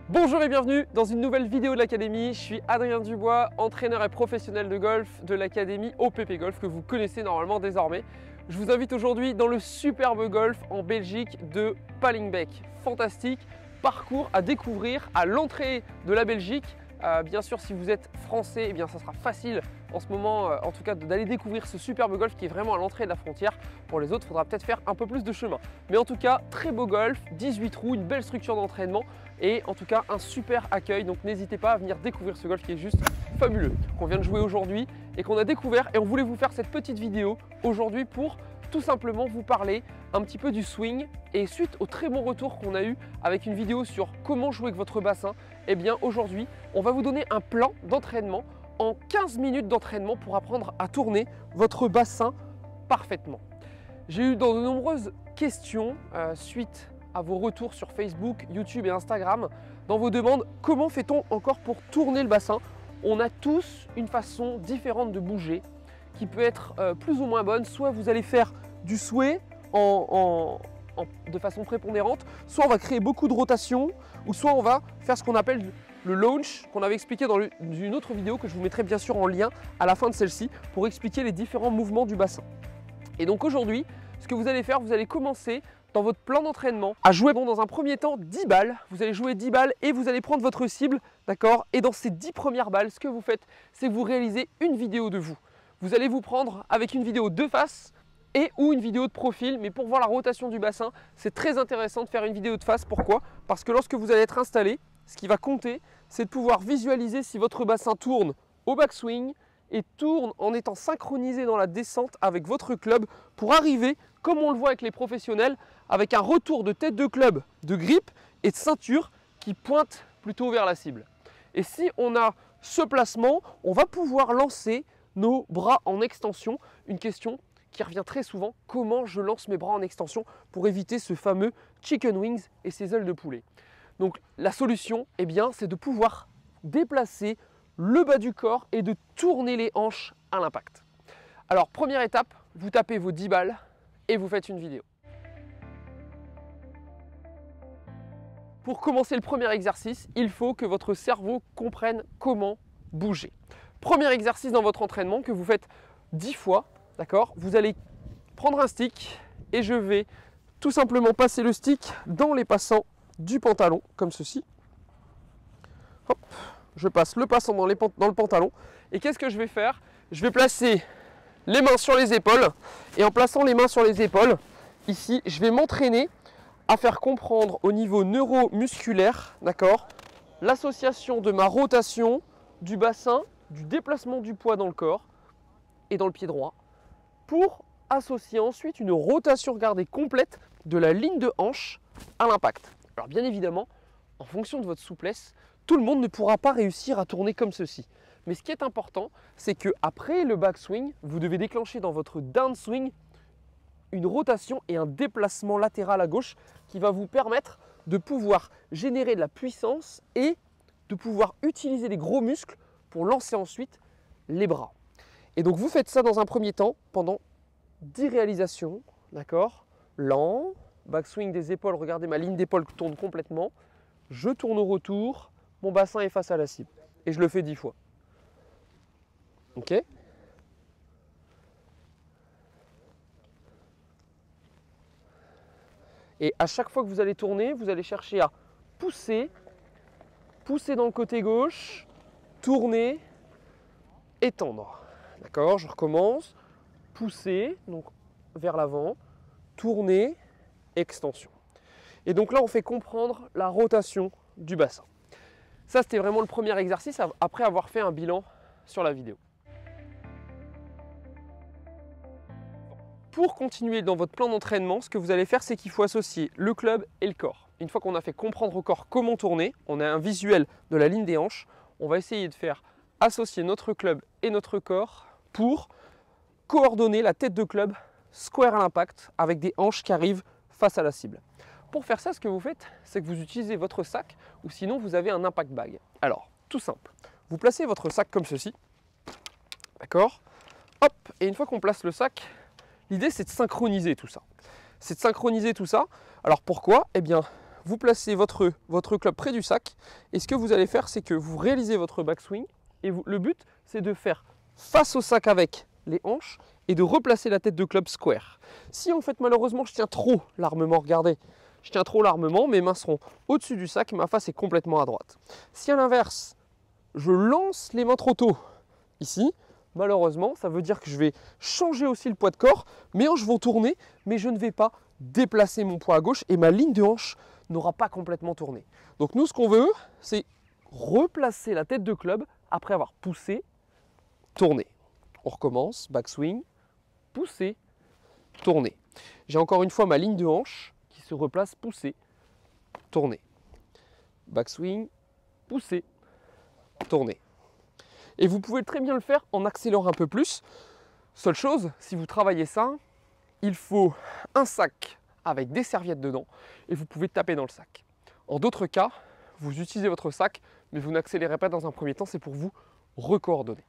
Bonjour et bienvenue dans une nouvelle vidéo de l'Académie. Je suis Adrien Dubois, entraîneur et professionnel de golf de l'Académie OPP Golf que vous connaissez normalement désormais. Je vous invite aujourd'hui dans le superbe golf en Belgique de Palingbeek. Fantastique parcours à découvrir à l'entrée de la Belgique. Bien sûr, si vous êtes français, eh bien, ça sera facile en ce moment, en tout cas, d'aller découvrir ce superbe golf qui est vraiment à l'entrée de la frontière. Pour les autres, il faudra peut-être faire un peu plus de chemin. Mais en tout cas, très beau golf, 18 trous, une belle structure d'entraînement et en tout cas un super accueil. Donc n'hésitez pas à venir découvrir ce golf qui est juste fabuleux, qu'on vient de jouer aujourd'hui et qu'on a découvert. Et on voulait vous faire cette petite vidéo aujourd'hui pour tout simplement vous parler un petit peu du swing. Et suite au très bon retour qu'on a eu avec une vidéo sur comment jouer avec votre bassin, eh bien aujourd'hui on va vous donner un plan d'entraînement en 15 minutes d'entraînement pour apprendre à tourner votre bassin parfaitement. J'ai eu dans de nombreuses questions suite à vos retours sur Facebook, YouTube et Instagram, dans vos demandes, comment fait-on encore pour tourner le bassin? On a tous une façon différente de bouger qui peut être plus ou moins bonne. Soit vous allez faire du sway de façon prépondérante, soit on va créer beaucoup de rotation, ou soit on va faire ce qu'on appelle le launch, qu'on avait expliqué dans une autre vidéo que je vous mettrai bien sûr en lien à la fin de celle-ci pour expliquer les différents mouvements du bassin. Et donc aujourd'hui, ce que vous allez faire, vous allez commencer dans votre plan d'entraînement à jouer dans un premier temps 10 balles. Vous allez jouer 10 balles et vous allez prendre votre cible, d'accord? Et dans ces 10 premières balles, ce que vous faites, c'est que vous réalisez une vidéo de vous. Vous allez vous prendre avec une vidéo de face et ou une vidéo de profil, mais pour voir la rotation du bassin, c'est très intéressant de faire une vidéo de face. Pourquoi? Parce que lorsque vous allez être installé, ce qui va compter, c'est de pouvoir visualiser si votre bassin tourne au backswing et tourne en étant synchronisé dans la descente avec votre club pour arriver, comme on le voit avec les professionnels, avec un retour de tête de club, de grip et de ceinture qui pointe plutôt vers la cible. Et si on a ce placement, on va pouvoir lancer nos bras en extension. Une question qui revient très souvent, comment je lance mes bras en extension pour éviter ce fameux chicken wings et ces ailes de poulet? Donc la solution, eh bien, c'est de pouvoir déplacer le bas du corps et de tourner les hanches à l'impact. Alors première étape, vous tapez vos 10 balles et vous faites une vidéo. Pour commencer le premier exercice, il faut que votre cerveau comprenne comment bouger. Premier exercice dans votre entraînement que vous faites 10 fois, d'accord? Vous allez prendre un stick et je vais tout simplement passer le stick dans les passants du pantalon, comme ceci. Hop, je passe le passant dans le pantalon. Et qu'est-ce que je vais faire? Je vais placer les mains sur les épaules. Et en plaçant les mains sur les épaules, ici, je vais m'entraîner à faire comprendre au niveau neuromusculaire, d'accord, l'association de ma rotation du bassin, du déplacement du poids dans le corps et dans le pied droit, pour associer ensuite une rotation, regardez, complète de la ligne de hanche à l'impact. Alors bien évidemment, en fonction de votre souplesse, tout le monde ne pourra pas réussir à tourner comme ceci. Mais ce qui est important, c'est qu'après le backswing, vous devez déclencher dans votre downswing une rotation et un déplacement latéral à gauche qui va vous permettre de pouvoir générer de la puissance et de pouvoir utiliser les gros muscles pour lancer ensuite les bras. Et donc vous faites ça dans un premier temps pendant 10 réalisations, d'accord? Lent, backswing des épaules, regardez ma ligne d'épaule tourne complètement. Je tourne au retour, mon bassin est face à la cible. Et je le fais 10 fois. Ok? Et à chaque fois que vous allez tourner, vous allez chercher à pousser dans le côté gauche, tourner, étendre. D'accord? Je recommence. Pousser, donc vers l'avant, tourner, extension. Et donc là, on fait comprendre la rotation du bassin. Ça, c'était vraiment le premier exercice après avoir fait un bilan sur la vidéo. Pour continuer dans votre plan d'entraînement, ce que vous allez faire, c'est qu'il faut associer le club et le corps. Une fois qu'on a fait comprendre au corps comment tourner, on a un visuel de la ligne des hanches, on va essayer de faire associer notre club et notre corps pour coordonner la tête de club square à l'impact avec des hanches qui arrivent face à la cible. Pour faire ça, ce que vous faites, c'est que vous utilisez votre sac ou sinon vous avez un impact bag. Alors, tout simple, vous placez votre sac comme ceci, d'accord? Hop, et une fois qu'on place le sac, l'idée c'est de synchroniser tout ça. Alors pourquoi? Eh bien, vous placez votre club près du sac et ce que vous allez faire, c'est que vous réalisez votre backswing et le but, c'est de faire face au sac avec les hanches et de replacer la tête de club square. Si en fait malheureusement je tiens trop l'armement, regardez, je tiens trop l'armement, mes mains seront au-dessus du sac et ma face est complètement à droite. Si à l'inverse, je lance les mains trop tôt ici, malheureusement ça veut dire que je vais changer aussi le poids de corps, mes hanches vont tourner mais je ne vais pas déplacer mon poids à gauche et ma ligne de hanche n'aura pas complètement tourné. Donc nous ce qu'on veut, c'est replacer la tête de club après avoir poussé, tourné. On recommence, backswing, pousser, tourner. J'ai encore une fois ma ligne de hanche qui se replace, pousser, tourner. Backswing, pousser, tourner. Et vous pouvez très bien le faire en accélérant un peu plus. Seule chose, si vous travaillez ça, il faut un sac avec des serviettes dedans et vous pouvez taper dans le sac. En d'autres cas, vous utilisez votre sac, mais vous n'accélérez pas dans un premier temps, c'est pour vous recoordonner.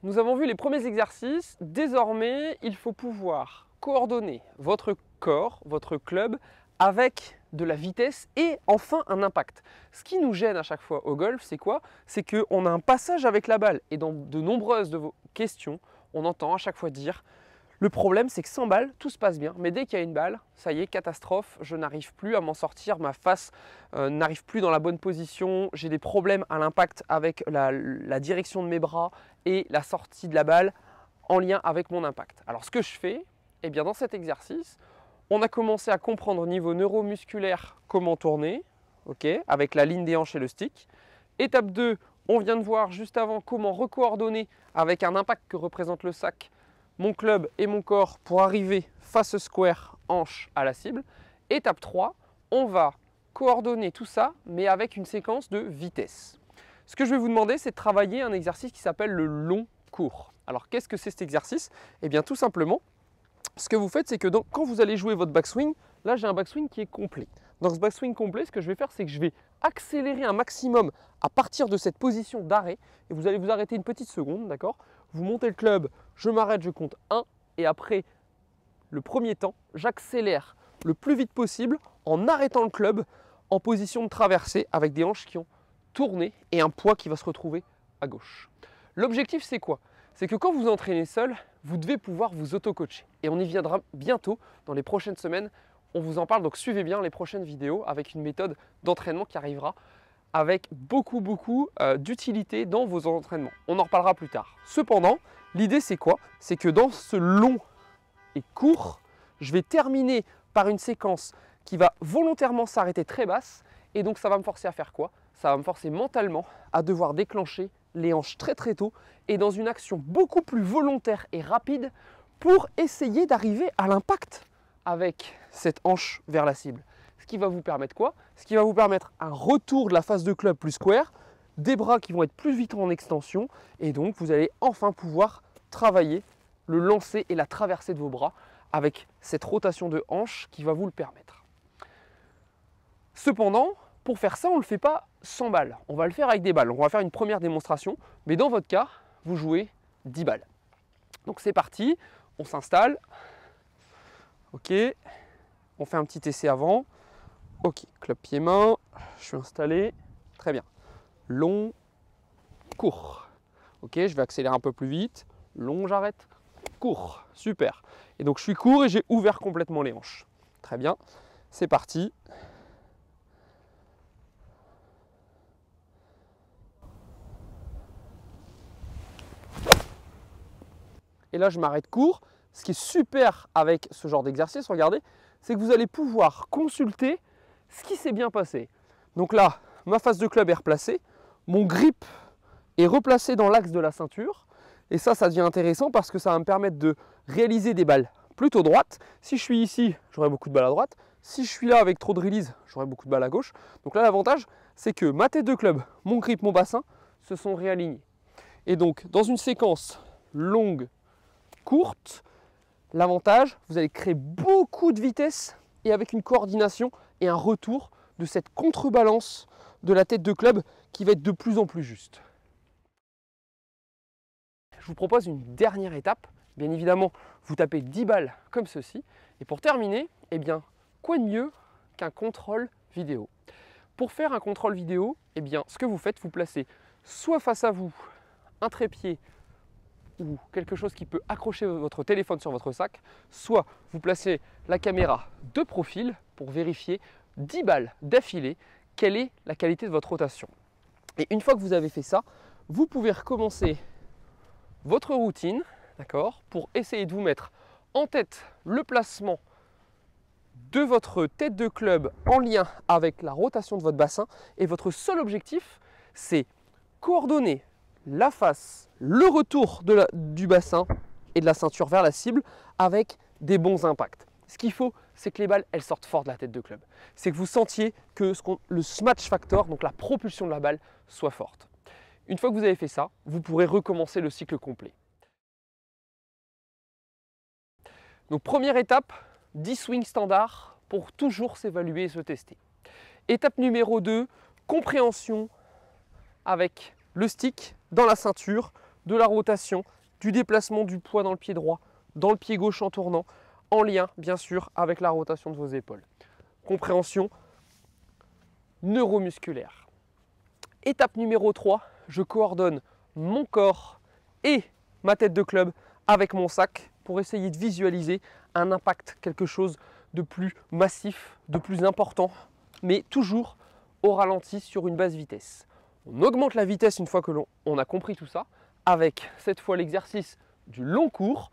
Nous avons vu les premiers exercices. Désormais, il faut pouvoir coordonner votre corps, votre club, avec de la vitesse et enfin un impact. Ce qui nous gêne à chaque fois au golf, c'est quoi? C'est qu'on a un passage avec la balle. Et dans de nombreuses de vos questions, on entend à chaque fois dire le problème, c'est que sans balle, tout se passe bien. Mais dès qu'il y a une balle, ça y est, catastrophe, je n'arrive plus à m'en sortir, ma face n'arrive plus dans la bonne position, j'ai des problèmes à l'impact avec la direction de mes bras et la sortie de la balle en lien avec mon impact. Alors ce que je fais, eh bien dans cet exercice, on a commencé à comprendre au niveau neuromusculaire comment tourner, avec la ligne des hanches et le stick. Étape 2, on vient de voir juste avant comment recoordonner avec un impact que représente le sac, mon club et mon corps pour arriver face square, hanche à la cible. Étape 3, on va coordonner tout ça, mais avec une séquence de vitesse. Ce que je vais vous demander, c'est de travailler un exercice qui s'appelle le long court. Alors, qu'est-ce que c'est cet exercice? Eh bien, tout simplement, ce que vous faites, c'est que quand vous allez jouer votre backswing, là, j'ai un backswing qui est complet. Dans ce backswing complet, ce que je vais faire, c'est que je vais accélérer un maximum à partir de cette position d'arrêt. Et vous allez vous arrêter une petite seconde, d'accord? Vous montez le club, je m'arrête, je compte 1. Et après le premier temps, j'accélère le plus vite possible en arrêtant le club en position de traversée avec des hanches qui ont tourné et un poids qui va se retrouver à gauche. L'objectif, c'est quoi? C'est que quand vous entraînez seul, vous devez pouvoir vous auto-coacher. Et on y viendra bientôt dans les prochaines semaines. On vous en parle, donc suivez bien les prochaines vidéos avec une méthode d'entraînement qui arrivera avec beaucoup d'utilité dans vos entraînements. On en reparlera plus tard. Cependant, l'idée c'est quoi? C'est que dans ce long et court, je vais terminer par une séquence qui va volontairement s'arrêter très basse et donc ça va me forcer à faire quoi? Ça va me forcer mentalement à devoir déclencher les hanches très tôt et dans une action beaucoup plus volontaire et rapide pour essayer d'arriver à l'impact avec cette hanche vers la cible. Ce qui va vous permettre quoi? Ce qui va vous permettre un retour de la face de club plus square, des bras qui vont être plus vite en extension et donc vous allez enfin pouvoir travailler le lancer et la traversée de vos bras avec cette rotation de hanche qui va vous le permettre. Cependant, pour faire ça, on ne le fait pas sans balles. On va le faire avec des balles. On va faire une première démonstration, mais dans votre cas, vous jouez 10 balles. Donc c'est parti, on s'installe. Ok, on fait un petit essai avant. Ok, club pied-main, je suis installé. Très bien. Long, court. Ok, je vais accélérer un peu plus vite. Long, j'arrête. Court, super. Et donc je suis court et j'ai ouvert complètement les hanches. Très bien, c'est parti. Et là, je m'arrête court. Ce qui est super avec ce genre d'exercice, regardez, c'est que vous allez pouvoir consulter ce qui s'est bien passé. Donc là, ma face de club est replacée, mon grip est replacé dans l'axe de la ceinture. Et ça devient intéressant parce que ça va me permettre de réaliser des balles plutôt droites. Si je suis ici, j'aurai beaucoup de balles à droite. Si je suis là avec trop de release, j'aurai beaucoup de balles à gauche. Donc là, l'avantage, c'est que ma tête de club, mon grip, mon bassin se sont réalignés. Et donc, dans une séquence longue, courte, l'avantage, vous allez créer beaucoup de vitesse et avec une coordination et un retour de cette contrebalance de la tête de club qui va être de plus en plus juste. Je vous propose une dernière étape. Bien évidemment, vous tapez 10 balles comme ceci Et pour terminer, eh bien, quoi de mieux qu'un contrôle vidéo? Pour faire un contrôle vidéo, eh bien, ce que vous faites, vous placez soit face à vous un trépied ou quelque chose qui peut accrocher votre téléphone sur votre sac, soit vous placez la caméra de profil pour vérifier 10 balles d'affilée quelle est la qualité de votre rotation. Et une fois que vous avez fait ça, vous pouvez recommencer votre routine, d'accord, pour essayer de vous mettre en tête le placement de votre tête de club en lien avec la rotation de votre bassin. Et votre seul objectif, c'est coordonner la face, le retour du bassin et de la ceinture vers la cible avec des bons impacts. Ce qu'il faut, c'est que les balles, elles sortent fort de la tête de club. C'est que vous sentiez que le smash factor, donc la propulsion de la balle, soit forte. Une fois que vous avez fait ça, vous pourrez recommencer le cycle complet. Donc première étape, 10 swings standards pour toujours s'évaluer et se tester. Étape numéro 2, compréhension avec le stick dans la ceinture, de la rotation, du déplacement du poids dans le pied droit, dans le pied gauche en tournant, en lien bien sûr avec la rotation de vos épaules. Compréhension neuromusculaire. Étape numéro 3, je coordonne mon corps et ma tête de club avec mon sac pour essayer de visualiser un impact, quelque chose de plus massif, de plus important, mais toujours au ralenti sur une basse vitesse. On augmente la vitesse une fois que l'on a compris tout ça, avec cette fois l'exercice du long cours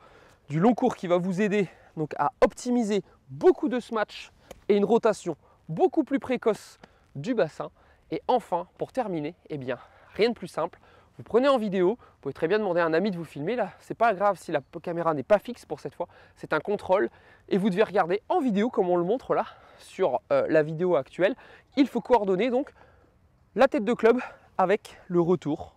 qui va vous aider donc à optimiser beaucoup de smash et une rotation beaucoup plus précoce du bassin. Et enfin, pour terminer, eh bien, rien de plus simple. Vous prenez en vidéo, vous pouvez très bien demander à un ami de vous filmer. Là, c'est pas grave si la caméra n'est pas fixe pour cette fois, c'est un contrôle. Et vous devez regarder en vidéo, comme on le montre là, sur la vidéo actuelle. Il faut coordonner donc la tête de club avec le retour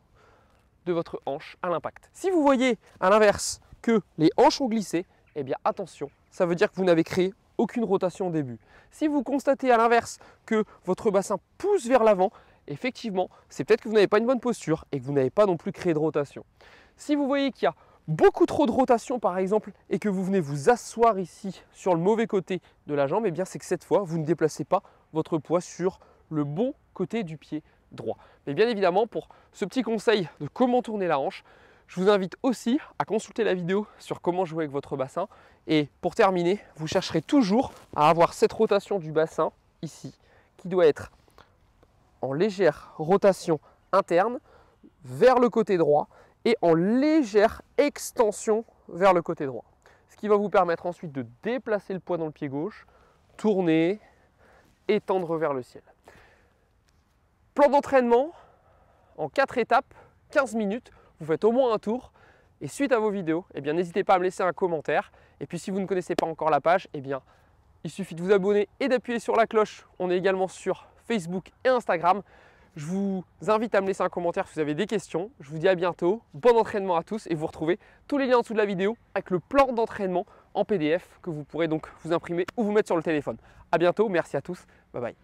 de votre hanche à l'impact. Si vous voyez à l'inverse que les hanches ont glissé, eh bien attention, ça veut dire que vous n'avez créé aucune rotation au début. Si vous constatez à l'inverse que votre bassin pousse vers l'avant, effectivement, c'est peut-être que vous n'avez pas une bonne posture et que vous n'avez pas non plus créé de rotation. Si vous voyez qu'il y a beaucoup trop de rotation par exemple et que vous venez vous asseoir ici sur le mauvais côté de la jambe, eh bien c'est que cette fois, vous ne déplacez pas votre poids sur le bon côté du pied droit. Mais bien évidemment, pour ce petit conseil de comment tourner la hanche, je vous invite aussi à consulter la vidéo sur comment jouer avec votre bassin. Et pour terminer, vous chercherez toujours à avoir cette rotation du bassin ici, qui doit être en légère rotation interne vers le côté droit et en légère extension vers le côté droit. Ce qui va vous permettre ensuite de déplacer le poids dans le pied gauche, tourner et tendre vers le ciel. Plan d'entraînement en 4 étapes, 15 minutes. Vous faites au moins un tour et suite à vos vidéos, eh bien, n'hésitez pas à me laisser un commentaire. Et puis si vous ne connaissez pas encore la page, eh bien, il suffit de vous abonner et d'appuyer sur la cloche. On est également sur Facebook et Instagram. Je vous invite à me laisser un commentaire si vous avez des questions. Je vous dis à bientôt, bon entraînement à tous et vous retrouvez tous les liens en dessous de la vidéo avec le plan d'entraînement en PDF que vous pourrez donc vous imprimer ou vous mettre sur le téléphone. À bientôt, merci à tous, bye bye.